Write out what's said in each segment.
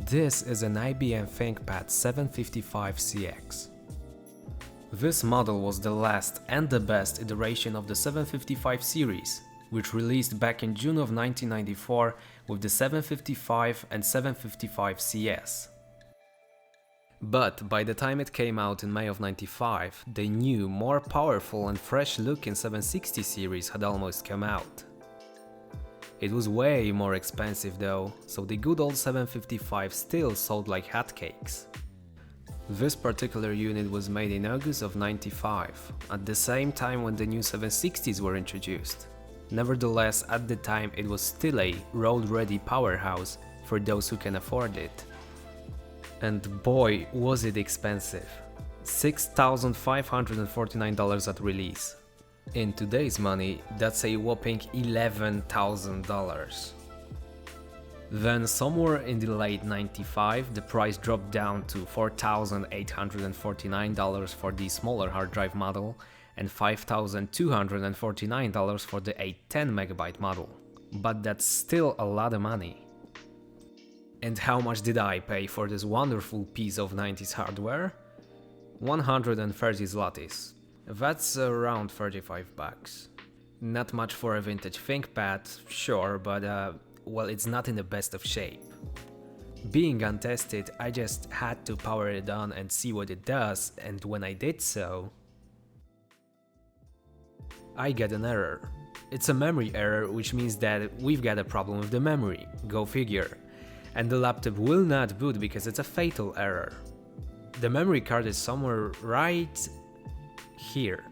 This is an IBM ThinkPad 755CX. This model was the last and the best iteration of the 755 series, which released back in June of 1994 with the 755 and 755CS. But by the time it came out in May of 95, the new, more powerful and fresh looking 760 series had almost come out. It was way more expensive though, so the good old 755 still sold like hotcakes. This particular unit was made in August of 95, at the same time when the new 760s were introduced. Nevertheless, at the time it was still a road-ready powerhouse for those who can afford it. And boy, was it expensive. $6,549 at release. In today's money, that's a whopping $11,000. Then somewhere in the late 95, the price dropped down to $4,849 for the smaller hard drive model and $5,249 for the 810MB model. But that's still a lot of money. And how much did I pay for this wonderful piece of 90s hardware? 130 zlotys. That's around 35 bucks. Not much for a vintage ThinkPad, sure, but well, it's not in the best of shape. Being untested, I just had to power it on and see what it does, and when I did so, I get an error. It's a memory error, which means that we've got a problem with the memory, go figure. And the laptop will not boot because it's a fatal error. The memory card is somewhere right here,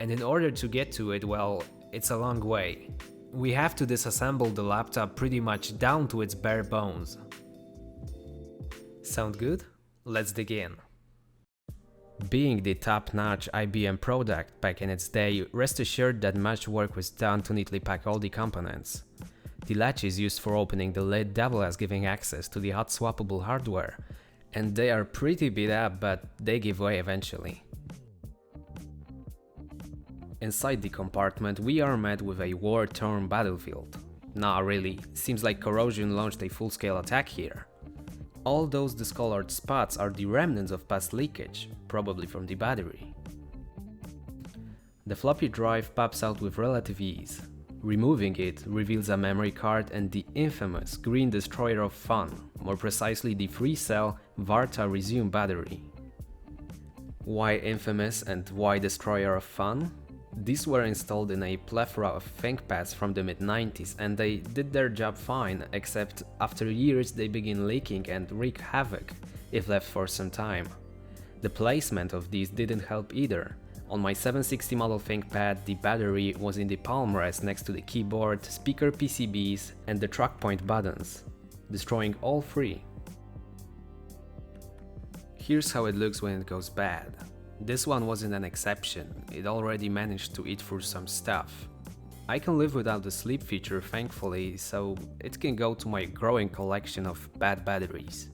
and in order to get to it, well, it's a long way. We have to disassemble the laptop pretty much down to its bare bones. Sound good? Let's dig in. Being the top-notch IBM product back in its day, rest assured that much work was done to neatly pack all the components. The latches used for opening the lid double as giving access to the hot swappable hardware, and they are pretty beat up, but they give way eventually. Inside the compartment, we are met with a war-torn battlefield. Nah, really, seems like corrosion launched a full-scale attack here. All those discolored spots are the remnants of past leakage, probably from the battery. The floppy drive pops out with relative ease. Removing it reveals a memory card and the infamous green destroyer of fun, more precisely the 3-cell Varta Resume battery. Why infamous and why destroyer of fun? These were installed in a plethora of ThinkPads from the mid-90s and they did their job fine, except after years they begin leaking and wreak havoc, if left for some time. The placement of these didn't help either. On my 760 model ThinkPad, the battery was in the palm rest next to the keyboard, speaker PCBs and the track point buttons, destroying all three. Here's how it looks when it goes bad. This one wasn't an exception, it already managed to eat through some stuff. I can live without the sleep feature thankfully, so it can go to my growing collection of bad batteries.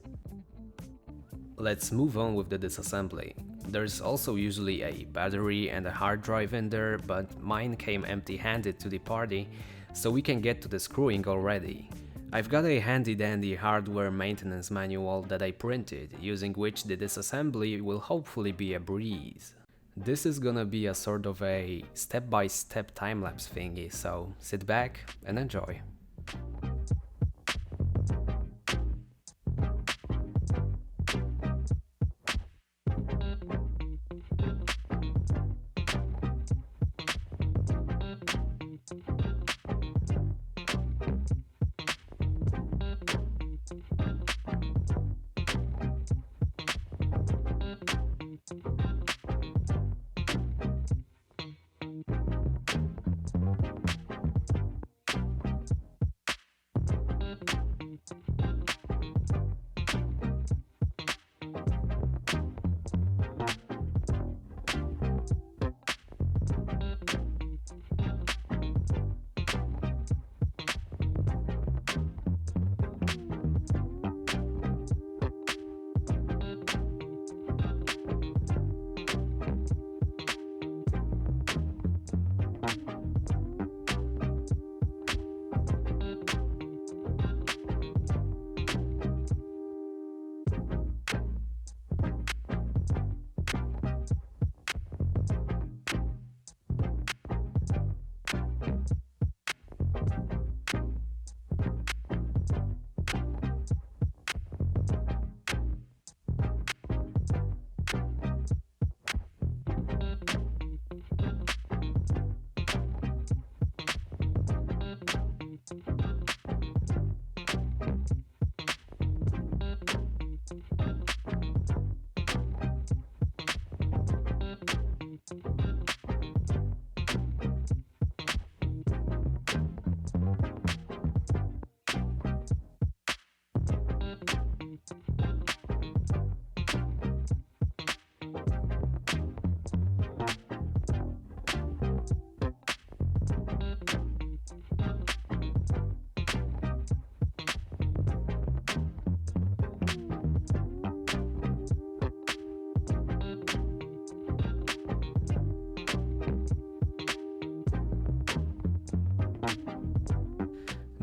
Let's move on with the disassembly. There's also usually a battery and a hard drive in there, but mine came empty-handed to the party, so we can get to the screwing already. I've got a handy-dandy hardware maintenance manual that I printed, using which the disassembly will hopefully be a breeze. This is gonna be a sort of a step-by-step time-lapse thingy, so sit back and enjoy.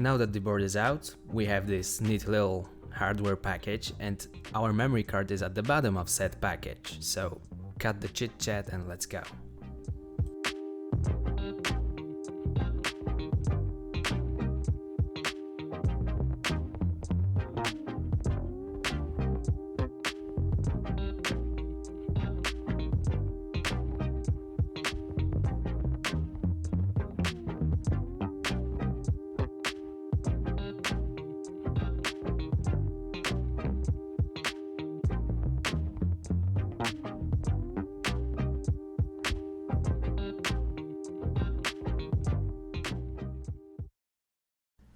Now that the board is out, we have this neat little hardware package and our memory card is at the bottom of said package, so cut the chit chat and let's go.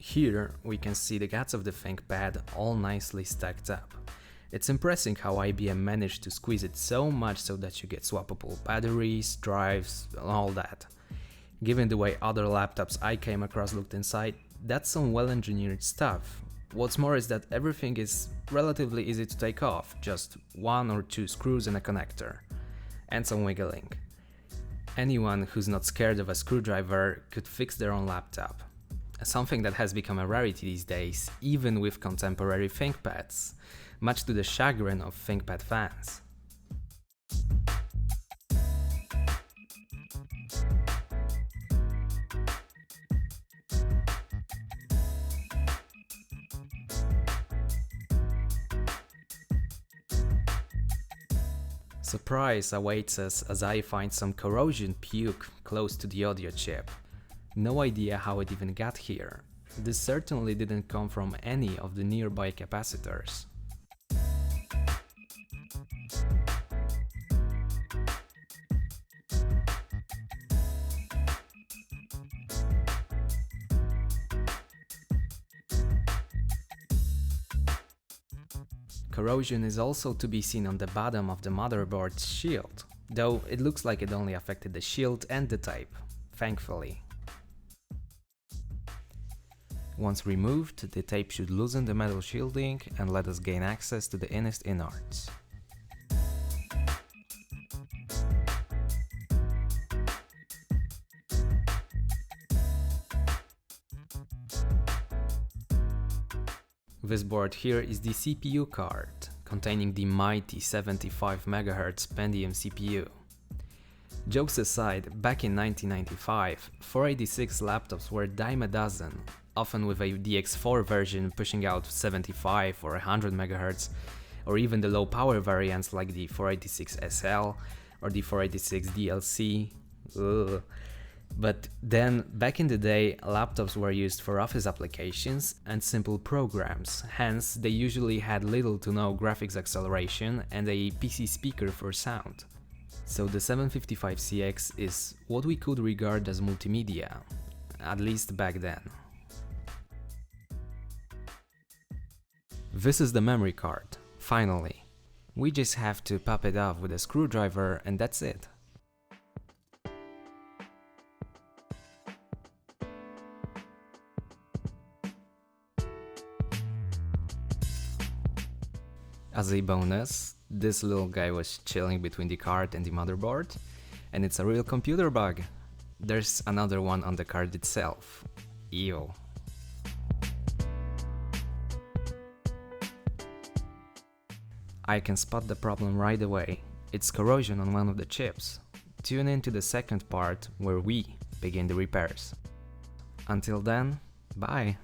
Here we can see the guts of the ThinkPad all nicely stacked up. It's impressive how IBM managed to squeeze it so much so that you get swappable batteries, drives, and all that. Given the way other laptops I came across looked inside, that's some well-engineered stuff. What's more is that everything is relatively easy to take off, just 1 or 2 screws and a connector, and some wiggling. Anyone who's not scared of a screwdriver could fix their own laptop. Something that has become a rarity these days, even with contemporary ThinkPads, much to the chagrin of ThinkPad fans. Surprise awaits us as I find some corrosion puke close to the audio chip. No idea how it even got here. This certainly didn't come from any of the nearby capacitors. Corrosion is also to be seen on the bottom of the motherboard's shield, though it looks like it only affected the shield and the tape, thankfully. Once removed, the tape should loosen the metal shielding and let us gain access to the innards. This board here is the CPU card, containing the mighty 75 MHz Pentium CPU. Jokes aside, back in 1995, 486 laptops were a dime a dozen, often with a DX4 version pushing out 75 or 100 MHz, or even the low power variants like the 486 SL or the 486 DLC. Ugh. But then, back in the day, laptops were used for office applications and simple programs, hence they usually had little to no graphics acceleration and a PC speaker for sound. So the 755CX is what we could regard as multimedia, at least back then. This is the memory card, finally. We just have to pop it off with a screwdriver and that's it. As a bonus, this little guy was chilling between the card and the motherboard, and it's a real computer bug. There's another one on the card itself. Ew. I can spot the problem right away. It's corrosion on one of the chips. Tune in to the second part where we begin the repairs. Until then, bye!